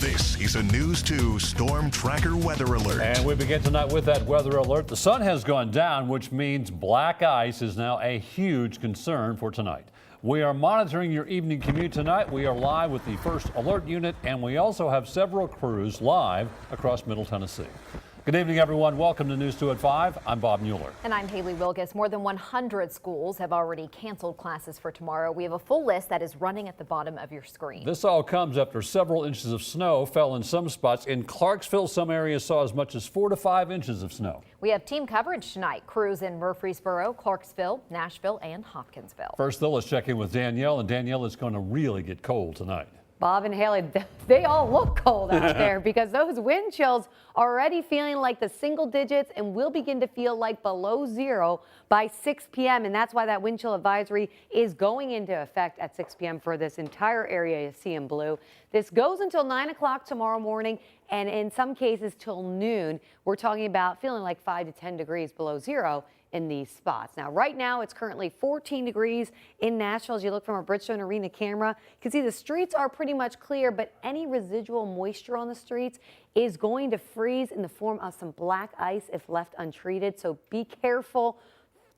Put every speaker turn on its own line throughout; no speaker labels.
This is a News 2 Storm Tracker weather alert.
And we begin tonight with that weather alert. The sun has gone down, which means black ice is now a huge concern for tonight. We are monitoring your evening commute tonight. We are live with the first alert unit, and we also have several crews live across Middle Tennessee. Good evening, everyone. Welcome to News 2 at 5. I'm Bob Mueller.
And I'm Haley Wilgus. More than 100 schools have already canceled classes for tomorrow. We have a full list that is running at the bottom of your screen.
This all comes after several inches of snow fell in some spots. In Clarksville, some areas saw as much as 4 to 5 inches of snow.
We have team coverage tonight. Crews in Murfreesboro, Clarksville, Nashville, and Hopkinsville.
First, though, let's check in with Danielle. And Danielle, it's going to really get cold tonight.
Bob and Haley, they all look cold out there because those wind chills are already feeling like the single digits and will begin to feel like below zero by 6 p.m. And that's why that wind chill advisory is going into effect at 6 p.m. for this entire area you see in blue. This goes until 9 o'clock tomorrow morning, and in some cases till noon. We're talking about feeling like 5 to 10 degrees below zero in these spots. Now, right now, it's currently 14 degrees in Nashville. As you look from a Bridgestone Arena camera, you can see the streets are pretty much clear, but any residual moisture on the streets is going to freeze in the form of some black ice if left untreated. So be careful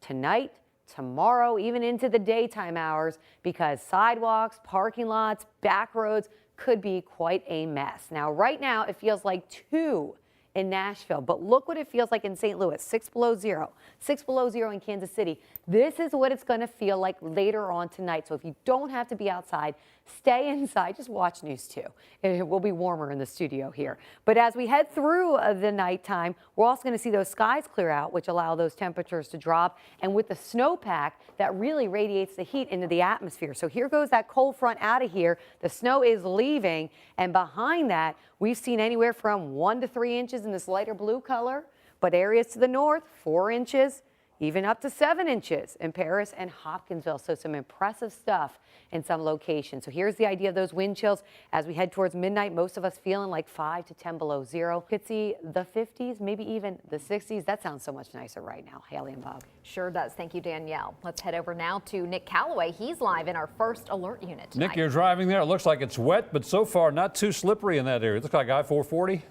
tonight, tomorrow, even into the daytime hours, because sidewalks, parking lots, back roads could be quite a mess. Now, right now, it feels like 2 in Nashville, but look what it feels like in St. Louis, 6 below zero, 6 below zero in Kansas City. This is what it's going to feel like later on tonight. So if you don't have to be outside, stay inside. Just watch News 2. It will be warmer in the studio here. But as we head through the nighttime, we're also going to see those skies clear out, which allow those temperatures to drop. And with the snowpack, that really radiates the heat into the atmosphere. So here goes that cold front out of here. The snow is leaving. And behind that, we've seen anywhere from 1 to 3 inches in this lighter blue color. But areas to the north, 4 inches, even up to 7 inches in Paris and Hopkinsville. So some impressive stuff in some locations. So here's the idea of those wind chills. As we head towards midnight, most of us feeling like 5 to 10 below zero. Could see the 50s, maybe even the 60s. That sounds so much nicer right now, Haley and Bob.
Sure does. Thank you, Danielle. Let's head over now to Nick Calloway. He's live in our first alert unit tonight.
Nick, you're driving there. It looks like it's wet, but so far not too slippery in that area. It looks like I-440.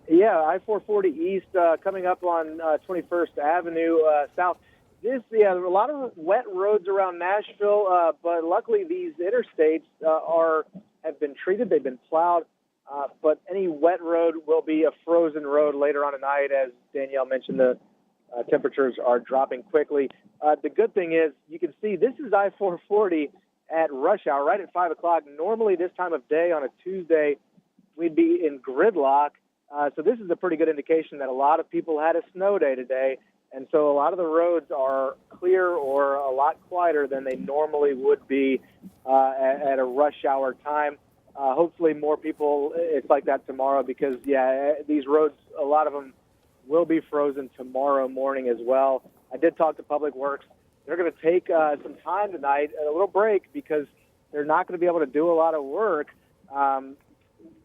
Yeah, I-440 east coming up on 21st Avenue south. A lot of wet roads around Nashville, but luckily these interstates have been treated. They've been plowed, but any wet road will be a frozen road later on tonight. As Danielle mentioned, the temperatures are dropping quickly. The good thing is you can see this is I-440 at rush hour, right at 5 o'clock. Normally this time of day on a Tuesday, we'd be in gridlock. So this is a pretty good indication that a lot of people had a snow day today, and so a lot of the roads are clear or a lot quieter than they normally would be at a rush hour time. Hopefully more people, it's like that tomorrow because, these roads, a lot of them will be frozen tomorrow morning as well. I did talk to Public Works. They're going to take some time tonight, a little break, because they're not going to be able to do a lot of work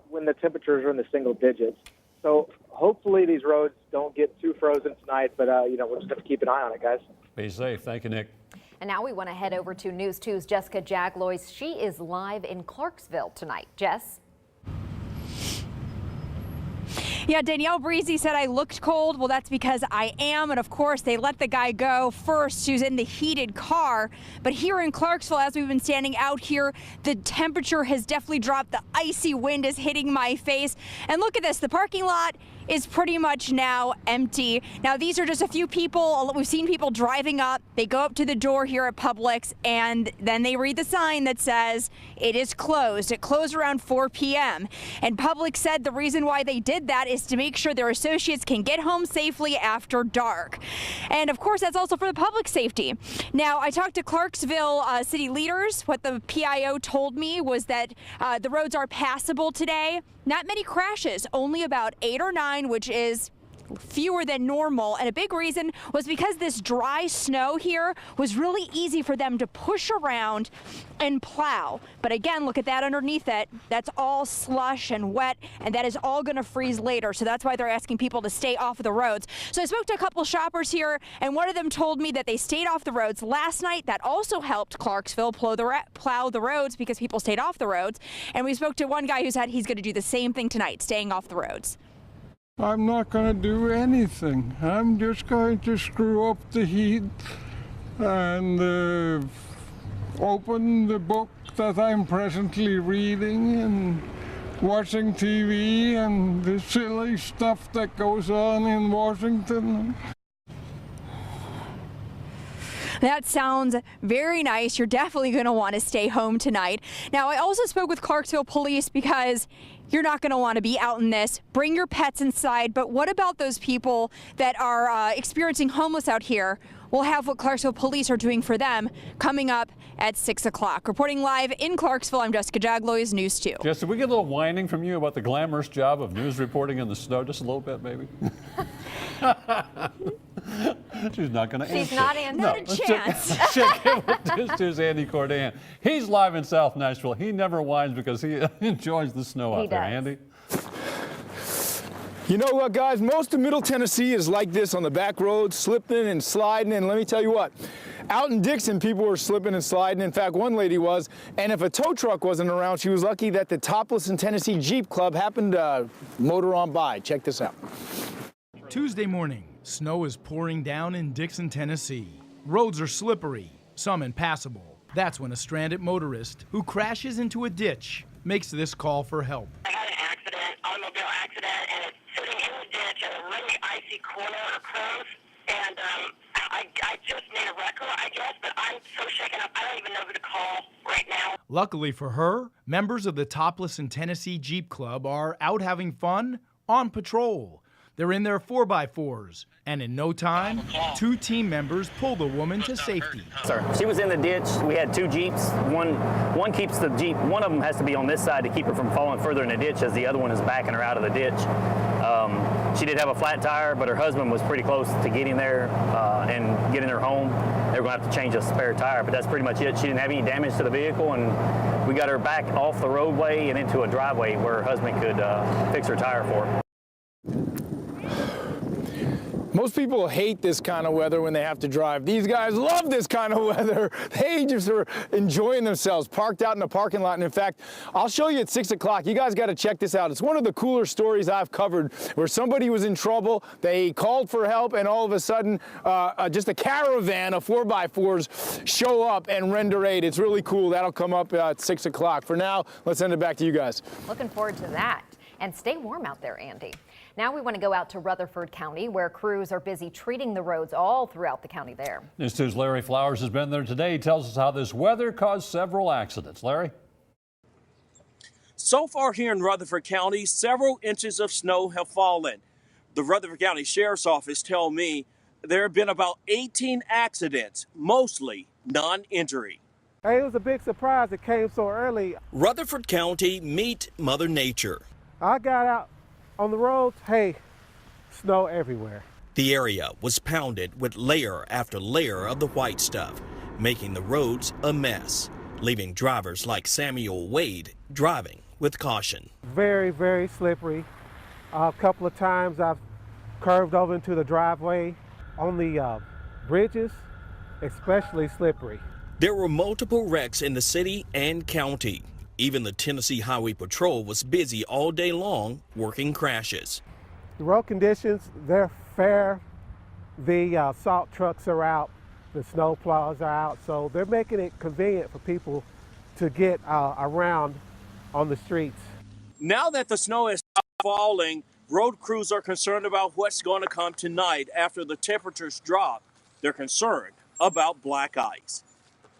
when the temperatures are in the single digits. So hopefully these roads don't get too frozen tonight, but we'll just have to keep an eye on it, guys.
Be safe. Thank you, Nick.
And now we want to head over to News 2's Jessica Jaglois. She is live in Clarksville tonight. Jess?
Yeah, Danielle Breezy said I looked cold. Well, that's because I am. And of course, they let the guy go first who's in the heated car. But here in Clarksville, as we've been standing out here, the temperature has definitely dropped. The icy wind is hitting my face. And look at this. The parking lot is pretty much now empty. Now, these are just a few people. We've seen people driving up. They go up to the door here at Publix, and then they read the sign that says it is closed. It closed around 4 p.m. And Publix said the reason why they did that is to make sure their associates can get home safely after dark. And of course, that's also for the public safety. Now, I talked to Clarksville city leaders. What the PIO told me was that the roads are passable today. Not many crashes, only about 8 or 9, which is fewer than normal, and a big reason was because this dry snow here was really easy for them to push around and plow. But again, look at that underneath it. That's all slush and wet, and that is all going to freeze later. So that's why they're asking people to stay off of the roads. So I spoke to a couple shoppers here, and one of them told me that they stayed off the roads last night. That also helped Clarksville plow the roads because people stayed off the roads. And we spoke to one guy who said he's going to do the same thing tonight, staying off the roads.
I'm not going to do anything. I'm just going to screw up the heat and open the book that I'm presently reading and watching TV and the silly stuff that goes on in Washington.
That sounds very nice. You're definitely going to want to stay home tonight. Now, I also spoke with Clarksville Police because you're not going to want to be out in this. Bring your pets inside. But what about those people that are experiencing homeless out here? We'll have what Clarksville Police are doing for them coming up at 6 o'clock. Reporting live in Clarksville, I'm Jessica Jaglois, News 2.
Jess, did we get a little whining from you about the glamorous job of news reporting in the snow? Just a little bit, maybe? She's not going to answer.
She's not answering.
Not a chance.
Check in with News 2's Andy Cordan. He's live in South Nashville. He never whines because he enjoys the snow out there. Andy?
You know what, guys? Most of Middle Tennessee is like this on the back roads, slipping and sliding. And let me tell you what, out in Dixon, people were slipping and sliding. In fact, one lady was. And if a tow truck wasn't around, she was lucky that the Topless in Tennessee Jeep Club happened to motor on by. Check this out.
Tuesday morning, snow is pouring down in Dixon, Tennessee. Roads are slippery, some impassable. That's when a stranded motorist who crashes into a ditch makes this call for help.
I had an accident, automobile accident, and it's sitting in the ditch at a really icy corner or close. And I just made a record, I guess, but I'm so shaken up, I don't even know who to call right now.
Luckily for her, members of the Topless in Tennessee Jeep Club are out having fun on patrol. They're in their 4x4s, and in no time, 2 team members pull the woman to safety.
Sir, she was in the ditch. We had 2 Jeeps. One keeps the Jeep. One of them has to be on this side to keep her from falling further in the ditch as the other one is backing her out of the ditch. She did have a flat tire, but her husband was pretty close to getting there and getting her home. They were going to have to change a spare tire, but that's pretty much it. She didn't have any damage to the vehicle, and we got her back off the roadway and into a driveway where her husband could fix her tire for her.
Most people hate this kind of weather when they have to drive. These guys love this kind of weather. They just are enjoying themselves, parked out in the parking lot. And in fact, I'll show you at 6 o'clock. You guys got to check this out. It's one of the cooler stories I've covered where somebody was in trouble. They called for help, and all of a sudden, just a caravan of 4x4s show up and render aid. It's really cool. That'll come up at 6 o'clock. For now, let's send it back to you guys.
Looking forward to that. And stay warm out there, Andy. Now we want to go out to Rutherford County, where crews are busy treating the roads all throughout the county there.
News 2's Larry Flowers has been there today. He tells us how this weather caused several accidents. Larry?
So far here in Rutherford County, several inches of snow have fallen. The Rutherford County Sheriff's Office tell me there have been about 18 accidents, mostly non-injury.
Hey, it was a big surprise it came so early.
Rutherford County, meet Mother Nature.
I got out on the roads, hey, snow everywhere.
The area was pounded with layer after layer of the white stuff, making the roads a mess, leaving drivers like Samuel Wade driving with caution.
Very, very slippery. A couple of times I've curved over into the driveway. On the bridges, especially slippery.
There were multiple wrecks in the city and county. Even the Tennessee Highway Patrol was busy all day long working crashes.
The road conditions, they're fair. The salt trucks are out, the snow plows are out, so they're making it convenient for people to get around on the streets.
Now that the snow is falling, road crews are concerned about what's going to come tonight after the temperatures drop. They're concerned about black ice.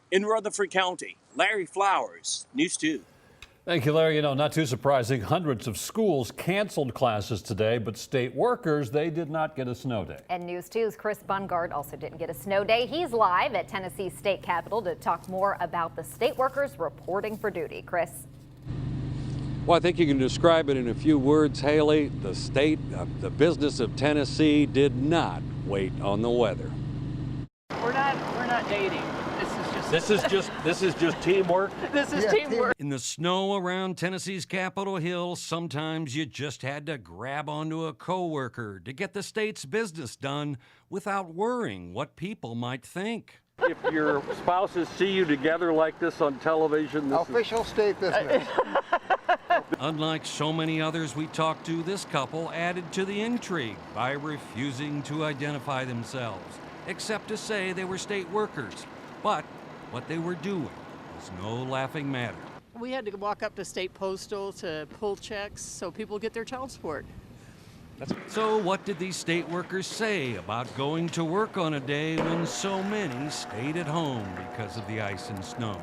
In Rutherford County, Larry Flowers, News 2.
Thank you, Larry. You know, not too surprising, hundreds of schools canceled classes today, but state workers, they did not get a snow day.
And News 2's Chris Bungard also didn't get a snow day. He's live at Tennessee's state capitol to talk more about the state workers reporting for duty. Chris.
Well, I think you can describe it in a few words, Haley. The business of Tennessee did not wait on the weather.
We're not dating.
This is just teamwork.
This is teamwork.
In the snow around Tennessee's Capitol Hill, sometimes you just had to grab onto a coworker to get the state's business done without worrying what people might think.
If your spouses see you together like this on television,
official state business.
Unlike so many others we talked to, this couple added to the intrigue by refusing to identify themselves, except to say they were state workers. But what they were doing was no laughing matter.
We had to walk up to State Postal to pull checks so people get their child support.
So what did these state workers say about going to work on a day when so many stayed at home because of the ice and snow?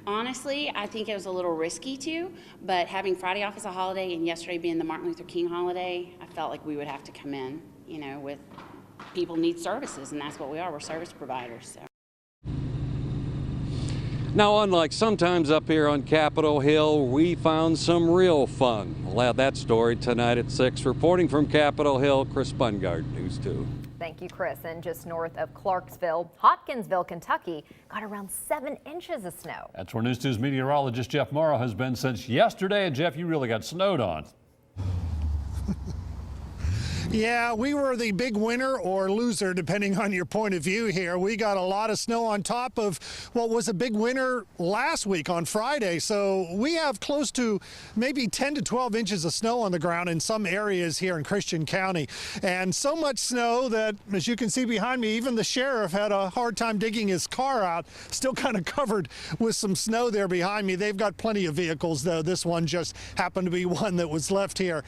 Honestly, I think it was a little risky too, but having Friday off as a holiday and yesterday being the Martin Luther King holiday, I felt like we would have to come in, with people need services, and that's what we are. We're service providers. So.
Now, unlike sometimes up here on Capitol Hill, we found some real fun. We'll have that story tonight at 6. Reporting from Capitol Hill, Chris Bungard, News 2.
Thank you, Chris. And just north of Clarksville, Hopkinsville, Kentucky, got around 7 inches of snow.
That's where News 2's meteorologist Jeff Morrow has been since yesterday. And Jeff, you really got snowed on.
Yeah, we were the big winner or loser, depending on your point of view here. We got a lot of snow on top of what was a big winner last week on Friday. So we have close to maybe 10 to 12 inches of snow on the ground in some areas here in Christian County. And so much snow that, as you can see behind me, even the sheriff had a hard time digging his car out, still kind of covered with some snow there behind me. They've got plenty of vehicles, though. This one just happened to be one that was left here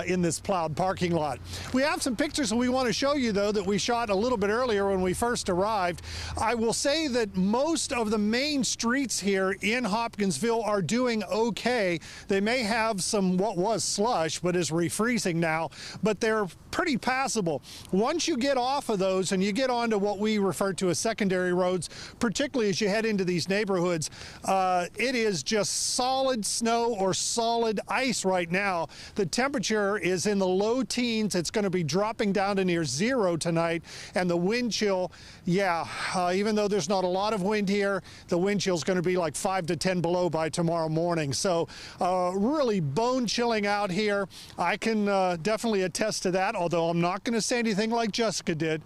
in this plowed parking lot. We have some pictures that we want to show you, though, that we shot a little bit earlier when we first arrived. I will say that most of the main streets here in Hopkinsville are doing okay. They may have some what was slush, but is refreezing now, but they're pretty passable. Once you get off of those and you get onto what we refer to as secondary roads, particularly as you head into these neighborhoods, it is just solid snow or solid ice right now. The temperature is in the low teens. It's going to be dropping down to near 0 tonight, and the wind chill, even though there's not a lot of wind here, the wind chill is going to be like 5 to 10 below by tomorrow morning. So really bone chilling out here. I can definitely attest to that, although I'm not going to say anything like Jessica did.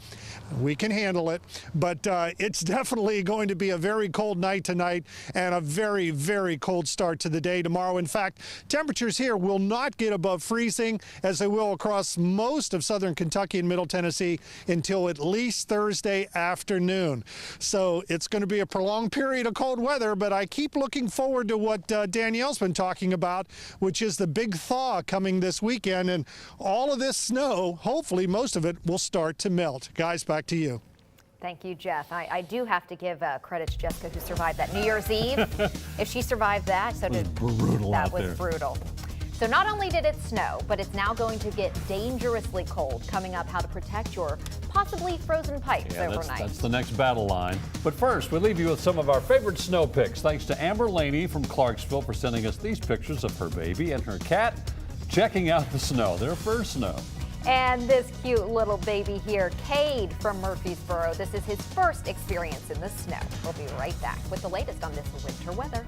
We can handle it, but it's definitely going to be a very cold night tonight and a very, very cold start to the day tomorrow. In fact, temperatures here will not get above freezing, as they will across most of southern Kentucky and Middle Tennessee until at least Thursday afternoon. So it's going to be a prolonged period of cold weather, but I keep looking forward to what Danielle's been talking about, which is the big thaw coming this weekend, and all of this snow, hopefully most of it, will start to melt. Guys, back to you.
Thank you, Jeff. I do have to give credit to Jessica, who survived that New Year's Eve. If she survived that, so did that was brutal. So not only did it snow, but it's now going to get dangerously cold. Coming up, how to protect your possibly frozen pipes overnight.
That's the next battle line. But first, we leave you with some of our favorite snow pics. Thanks to Amber Laney from Clarksville for sending us these pictures of her baby and her cat checking out the snow, their first snow.
And this cute little baby here, Cade from Murfreesboro. This is his first experience in the snow. We'll be right back with the latest on this winter weather.